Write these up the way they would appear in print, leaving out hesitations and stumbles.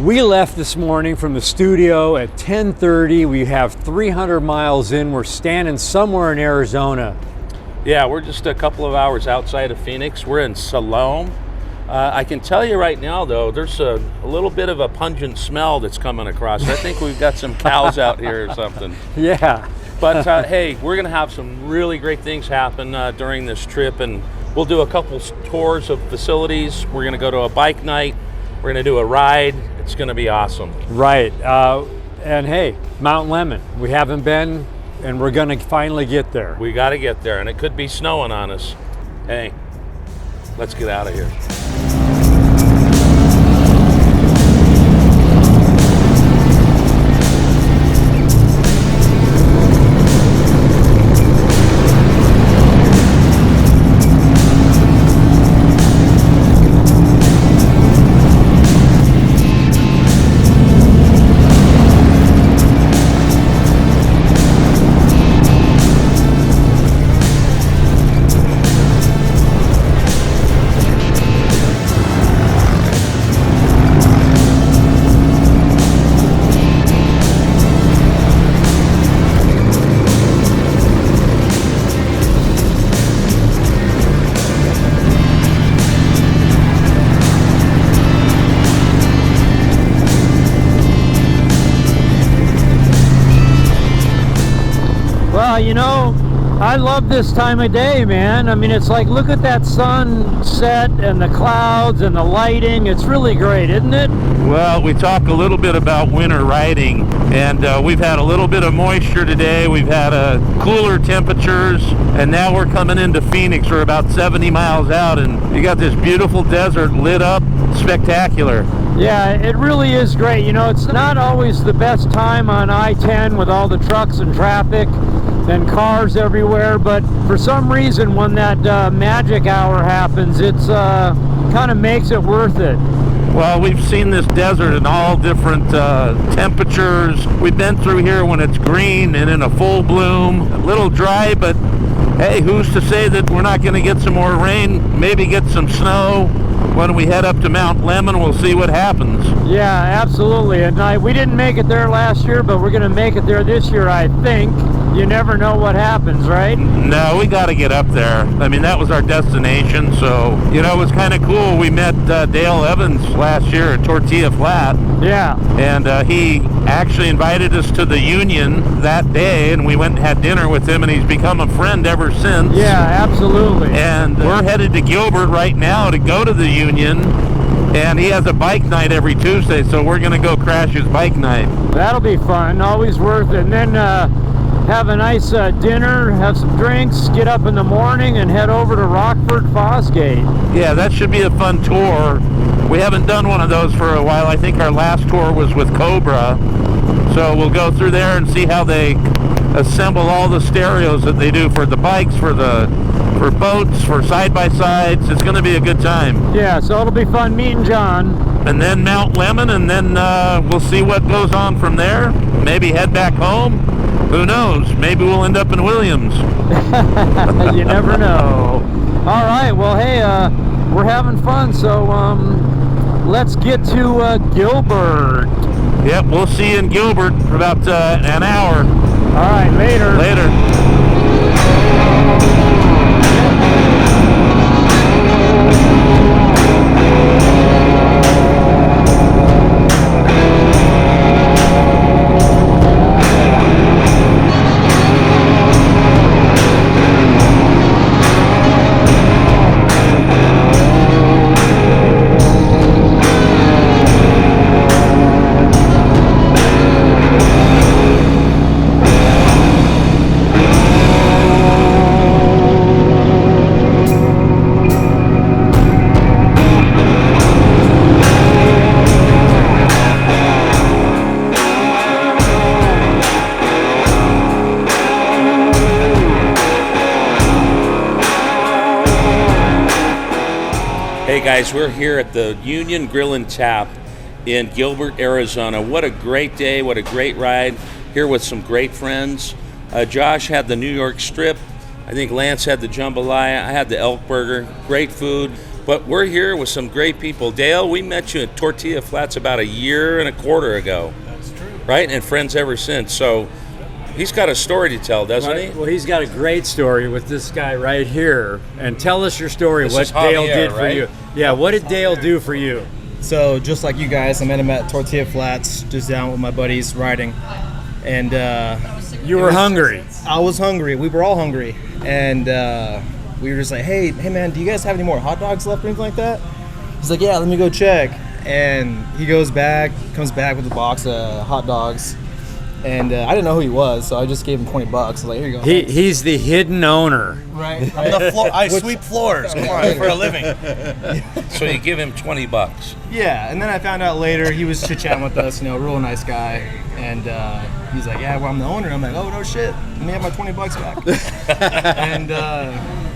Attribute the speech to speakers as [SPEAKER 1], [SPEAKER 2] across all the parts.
[SPEAKER 1] We left this morning from the studio at 10:30. We have 300 miles in. We're standing somewhere in Arizona.
[SPEAKER 2] Yeah, we're just a couple of hours outside of Phoenix. We're in Siloam. I can tell you right now, though, there's a little bit of a pungent smell that's coming across. I think we've got some cows out here or something.
[SPEAKER 1] Yeah.
[SPEAKER 2] But hey, we're going to have some really great things happen during this trip, and we'll do a couple tours of facilities. We're going to go to a bike night. We're going to do a ride. It's going to be awesome.
[SPEAKER 1] Right. And hey, Mount Lemmon. We haven't been, and we're going to finally get there.
[SPEAKER 2] We got to get there, and it could be snowing on us. Hey, let's get out of here.
[SPEAKER 1] You know, I love this time of day, man. I mean, it's like, look at that sunset and the clouds and the lighting. It's really great, isn't it?
[SPEAKER 2] Well, we talked a little bit about winter riding, and we've had a little bit of moisture today. We've had cooler temperatures, and now we're coming into Phoenix. We're about 70 miles out, and you got this beautiful desert lit up, spectacular.
[SPEAKER 1] Yeah, it really is great. You know, it's not always the best time on I-10 with all the trucks and traffic and cars everywhere, but for some reason when that magic hour happens, it's kind of makes it worth it.
[SPEAKER 2] Well, we've seen this desert in all different temperatures. We've been through here when it's green and in a full bloom, a little dry, but hey, who's to say that we're not going to get some more rain, maybe get some snow. When we head up to Mount Lemmon, we'll see what happens.
[SPEAKER 1] Yeah, absolutely. And we didn't make it there last year, but we're going to make it there this year, I think. You never know what happens, right?
[SPEAKER 2] No, we got to get up there. I mean, that was our destination, so, you know, it was kind of cool. We met Dale Evans last year at Tortilla Flat.
[SPEAKER 1] Yeah.
[SPEAKER 2] And he actually invited us to the Union that day, and we went and had dinner with him, and he's become a friend ever since.
[SPEAKER 1] Yeah, absolutely.
[SPEAKER 2] And we're headed to Gilbert right now to go to the Union, and he has a bike night every Tuesday, so we're going to go crash his bike night.
[SPEAKER 1] That'll be fun, always worth it. And then have a nice dinner, have some drinks, get up in the morning, and head over to Rockford Fosgate.
[SPEAKER 2] Yeah, that should be a fun tour. We haven't done one of those for a while. I think our last tour was with Cobra. So we'll go through there and see how they assemble all the stereos that they do for the bikes, for boats, for side-by-sides. It's going to be a good time.
[SPEAKER 1] Yeah, so it'll be fun meeting John.
[SPEAKER 2] And then Mount Lemmon, and then we'll see what goes on from there. Maybe head back home. Who knows? Maybe we'll end up in Williams.
[SPEAKER 1] You never know. All right, well, hey, we're having fun, so let's get to Gilbert.
[SPEAKER 2] Yep, we'll see you in Gilbert for about an hour.
[SPEAKER 1] All right, later.
[SPEAKER 2] Later. Hey guys, we're here at the Union Grill and Tap in Gilbert, Arizona. What a great day, what a great ride. Here with some great friends. Josh had the New York strip. I think Lance had the jambalaya. I had the elk burger. Great food.
[SPEAKER 3] But we're here with some great people. Dale, we met you at Tortilla Flats about 1.25 years ago.
[SPEAKER 4] That's true.
[SPEAKER 3] Right? And friends ever since. So he's got a story to tell, doesn't he?
[SPEAKER 1] Well, he's got a great story with this guy right here. And tell us your story,
[SPEAKER 3] This
[SPEAKER 1] what
[SPEAKER 3] is
[SPEAKER 1] Dale
[SPEAKER 3] Javier,
[SPEAKER 1] did for
[SPEAKER 3] right?
[SPEAKER 1] you. Yeah, what did Dale do for you?
[SPEAKER 4] So just like you guys, I met him at Tortilla Flats, just down with my buddies riding. And
[SPEAKER 1] You were hungry.
[SPEAKER 4] I was hungry. We were all hungry. And we were just like, hey man, do you guys have any more hot dogs left or anything like that? He's like, yeah, let me go check. And he comes back with a box of hot dogs. And I didn't know who he was, so I just gave him $20. I was like, here you go.
[SPEAKER 1] He's the hidden owner.
[SPEAKER 4] Right.
[SPEAKER 5] I sweep floors. Come on, for a living.
[SPEAKER 3] So you give him $20.
[SPEAKER 4] Yeah, and then I found out later he was chit-chatting with us, real nice guy. And he's like, yeah, well, I'm the owner. I'm like, oh, no shit. Let me have my $20 back. And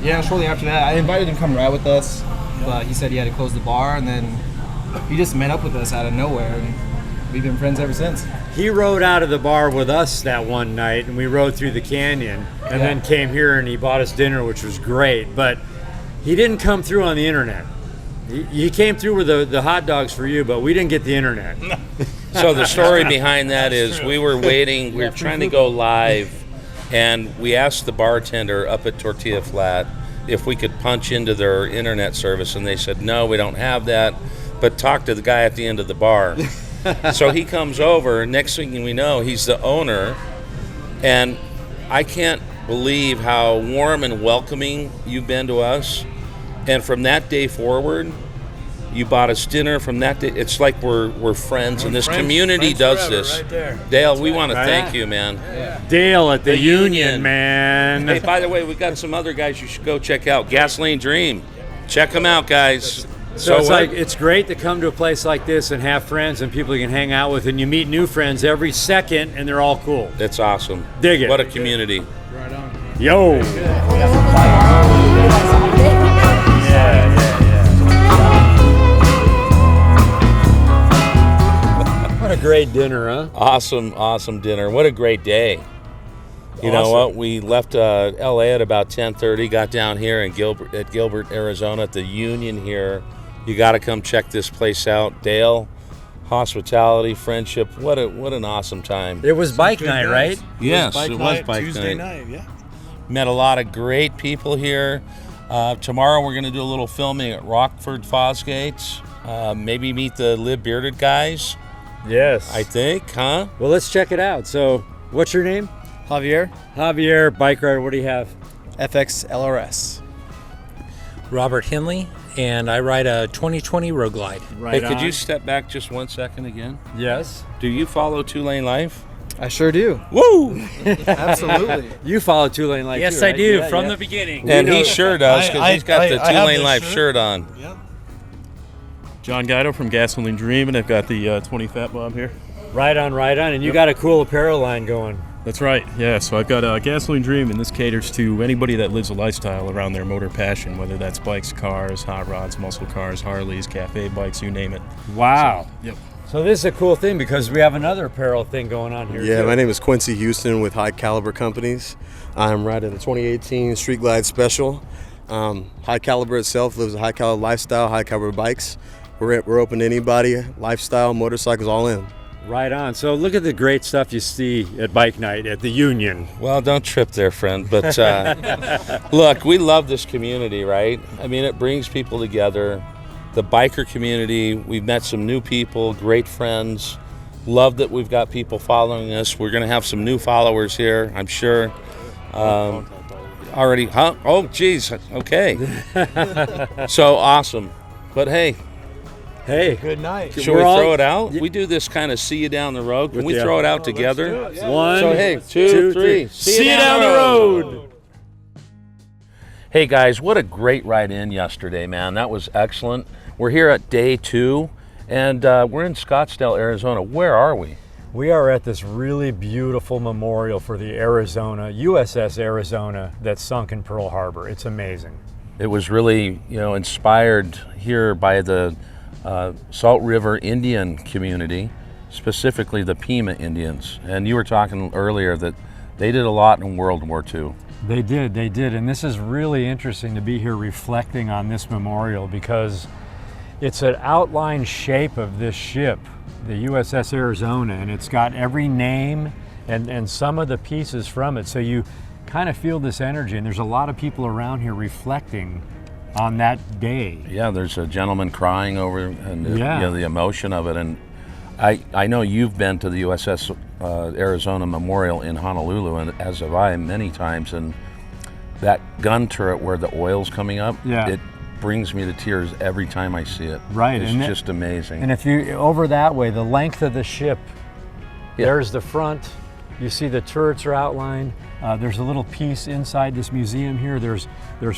[SPEAKER 4] yeah, shortly after that, I invited him to come ride with us. But he said he had to close the bar, and then he just met up with us out of nowhere. And we've been friends ever since.
[SPEAKER 1] He rode out of the bar with us that one night, and we rode through the canyon, and then came here and he bought us dinner, which was great. But he didn't come through on the internet. He came through with the hot dogs for you, but we didn't get the internet.
[SPEAKER 3] So the story behind that is we were waiting, we were trying to go live, and we asked the bartender up at Tortilla Flat if we could punch into their internet service, and they said, no, we don't have that, but talk to the guy at the end of the bar. So he comes over, next thing we know, he's the owner, and I can't believe how warm and welcoming you've been to us. And from that day forward, you bought us dinner. From that day, it's like we're friends, and this community does this.
[SPEAKER 5] Right there.
[SPEAKER 3] Dale, we want to thank you, man.
[SPEAKER 1] Dale at the Union,
[SPEAKER 3] Union.
[SPEAKER 1] man.
[SPEAKER 3] Hey, by the way, we got some other guys you should go check out. Gasoline Dream. Check them out, guys.
[SPEAKER 1] So it's great to come to a place like this and have friends and people you can hang out with, and you meet new friends every second, and they're all cool.
[SPEAKER 3] It's awesome.
[SPEAKER 1] Dig it.
[SPEAKER 3] What a community.
[SPEAKER 4] Right on.
[SPEAKER 1] Yo. What a great dinner, huh?
[SPEAKER 3] Awesome dinner. What a great day. You know what? We left LA at about 10:30, got down here in Gilbert, Arizona at the Union here. You got to come check this place out. Dale, hospitality, friendship. What an awesome time.
[SPEAKER 1] It was bike night, right?
[SPEAKER 3] Yes, it was bike
[SPEAKER 5] Tuesday
[SPEAKER 3] night.
[SPEAKER 5] night, yeah.
[SPEAKER 3] Met a lot of great people here. Tomorrow we're going to do a little filming at Rockford Fosgate. Maybe meet the Live Bearded guys,
[SPEAKER 1] Yes.
[SPEAKER 3] I think, huh?
[SPEAKER 1] Well, let's check it out. So, what's your name?
[SPEAKER 4] Javier,
[SPEAKER 1] Javier, bike rider. What do you have?
[SPEAKER 4] FX LRS.
[SPEAKER 6] Robert Henley, and I ride a 2020 Road Glide.
[SPEAKER 1] Right
[SPEAKER 3] Hey, could
[SPEAKER 1] on.
[SPEAKER 3] you step back just 1 second again?
[SPEAKER 1] Yes.
[SPEAKER 3] Do you follow Two Lane Life?
[SPEAKER 4] I sure do.
[SPEAKER 3] Woo!
[SPEAKER 4] Absolutely.
[SPEAKER 1] You follow Two Lane like
[SPEAKER 6] Yes,
[SPEAKER 1] too,
[SPEAKER 6] I
[SPEAKER 1] right?
[SPEAKER 6] do,
[SPEAKER 1] Yeah,
[SPEAKER 6] from
[SPEAKER 1] yeah.
[SPEAKER 6] the beginning.
[SPEAKER 3] And he sure does, because
[SPEAKER 5] I-
[SPEAKER 3] he's got the
[SPEAKER 5] I
[SPEAKER 3] Two
[SPEAKER 5] have
[SPEAKER 3] Lane
[SPEAKER 5] this
[SPEAKER 3] Life
[SPEAKER 5] shirt.
[SPEAKER 3] shirt on.
[SPEAKER 5] Yep.
[SPEAKER 7] John Guido from Gasoline Dream, and I've got the 20 Fat Bob here.
[SPEAKER 1] Right on. And you got a cool apparel line going.
[SPEAKER 7] That's right, yeah. So I've got Gasoline Dream, and this caters to anybody that lives a lifestyle around their motor passion, whether that's bikes, cars, hot rods, muscle cars, Harleys, cafe bikes, you name it.
[SPEAKER 1] Wow.
[SPEAKER 7] Yep.
[SPEAKER 1] So this is a cool thing because we have another apparel thing going on here.
[SPEAKER 8] Yeah,
[SPEAKER 1] too.
[SPEAKER 8] my name is Quincy Houston with High Caliber Companies. I'm riding the 2018 Street Glide Special. High Caliber itself lives a high caliber lifestyle, high caliber bikes. We're open to anybody, lifestyle, motorcycles, all in.
[SPEAKER 1] Right on. So look at the great stuff you see at bike night at the Union.
[SPEAKER 3] Well, don't trip there, friend. But look, we love this community, right? I mean, it brings people together. The biker community, we've met some new people, great friends. Love that we've got people following us. We're going to have some new followers here, I'm sure. Already, huh? Oh, geez. Okay. So awesome. But hey,
[SPEAKER 5] Good night.
[SPEAKER 3] should we throw it out? We do this kind of see you down the road. Can we
[SPEAKER 1] the-
[SPEAKER 3] throw it out together?
[SPEAKER 1] One,
[SPEAKER 3] So hey, two, three.
[SPEAKER 1] See you down the road.
[SPEAKER 3] Hey guys, what a great ride in yesterday, man. That was excellent. We're here at day 2, and we're in Scottsdale, Arizona. Where are we?
[SPEAKER 1] We are at this really beautiful memorial for the USS Arizona that sunk in Pearl Harbor. It's amazing.
[SPEAKER 3] It was really, inspired here by the Salt River Indian community, specifically the Pima Indians. And you were talking earlier that they did a lot in World War II.
[SPEAKER 1] They did, and this is really interesting to be here reflecting on this memorial because it's an outline shape of this ship, the USS Arizona, and it's got every name and some of the pieces from it, so you kind of feel this energy, and there's a lot of people around here reflecting on that day.
[SPEAKER 3] Yeah, there's a gentleman crying over and the emotion of it, and I know you've been to the USS Arizona Memorial in Honolulu, and as have I many times, and that gun turret where the oil's coming up, it brings me to tears every time I see it.
[SPEAKER 1] Right.
[SPEAKER 3] It's just amazing.
[SPEAKER 1] And if you, over that way, the length of the ship, there's the front, you see the turrets are outlined, there's a little piece inside this museum here, there's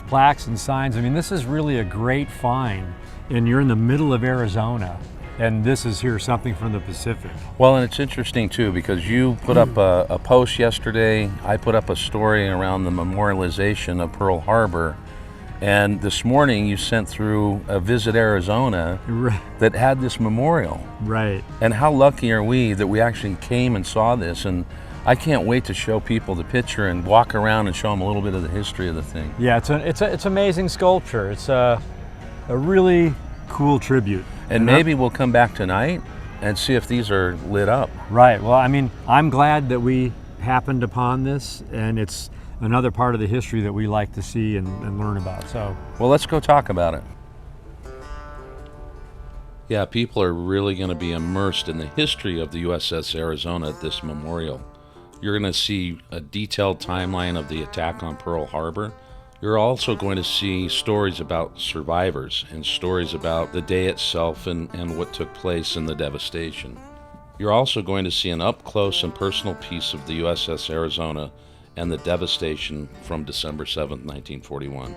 [SPEAKER 1] plaques and signs. I mean, this is really a great find, and you're in the middle of Arizona. And this is here something from the Pacific.
[SPEAKER 3] Well, and it's interesting too because you put up a post yesterday. I put up a story around the memorialization of Pearl Harbor, and this morning you sent through a Visit Arizona that had this memorial.
[SPEAKER 1] Right.
[SPEAKER 3] And how lucky are we that we actually came and saw this? And I can't wait to show people the picture and walk around and show them a little bit of the history of the thing.
[SPEAKER 1] Yeah, it's amazing sculpture. It's a really cool tribute.
[SPEAKER 3] And maybe we'll come back tonight and see if these are lit up.
[SPEAKER 1] Right. Well, I mean, I'm glad that we happened upon this, and it's another part of the history that we like to see and learn about. So,
[SPEAKER 3] well, let's go talk about it. Yeah, people are really going to be immersed in the history of the USS Arizona at this memorial. You're going to see a detailed timeline of the attack on Pearl Harbor. You're also going to see stories about survivors and stories about the day itself and what took place in the devastation. You're also going to see an up-close and personal piece of the USS Arizona and the devastation from December 7th, 1941.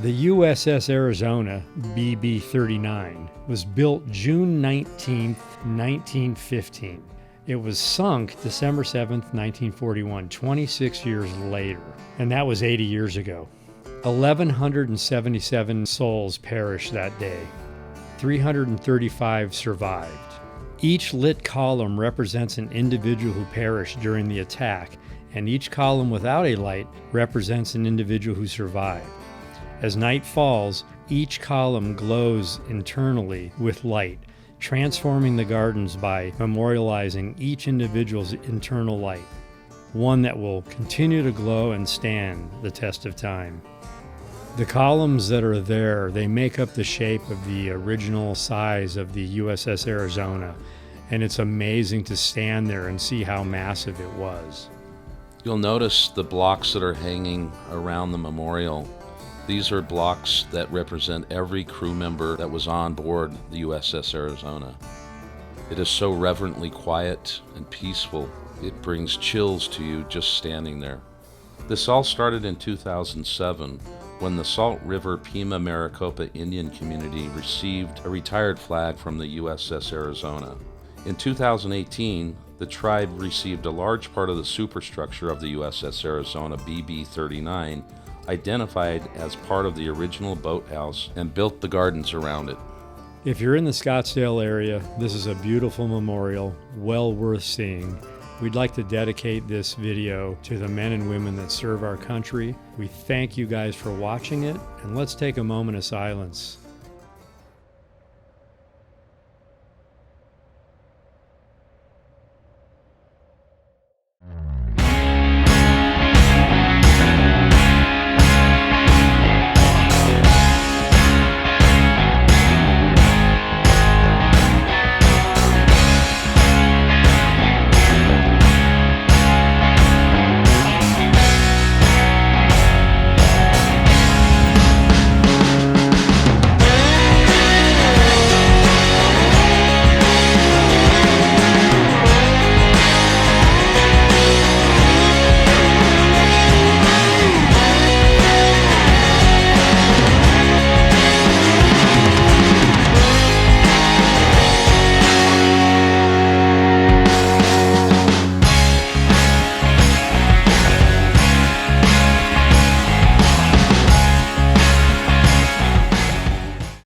[SPEAKER 1] The USS Arizona BB-39 was built June 19th, 1915. It was sunk December 7th, 1941, 26 years later, and that was 80 years ago. 1,177 souls perished that day. 335 survived. Each lit column represents an individual who perished during the attack, and each column without a light represents an individual who survived. As night falls, each column glows internally with light, transforming the gardens by memorializing each individual's internal light, one that will continue to glow and stand the test of time. The columns that are there, they make up the shape of the original size of the USS Arizona, and it's amazing to stand there and see how massive it was.
[SPEAKER 3] You'll notice the blocks that are hanging around the memorial. These are blocks that represent every crew member that was on board the USS Arizona. It is so reverently quiet and peaceful, it brings chills to you just standing there. This all started in 2007 when the Salt River Pima Maricopa Indian community received a retired flag from the USS Arizona. In 2018, the tribe received a large part of the superstructure of the USS Arizona BB-39, identified as part of the original boathouse, and built the gardens around it.
[SPEAKER 1] If you're in the Scottsdale area, this is a beautiful memorial, well worth seeing. We'd like to dedicate this video to the men and women that serve our country. We thank you guys for watching it, and let's take a moment of silence.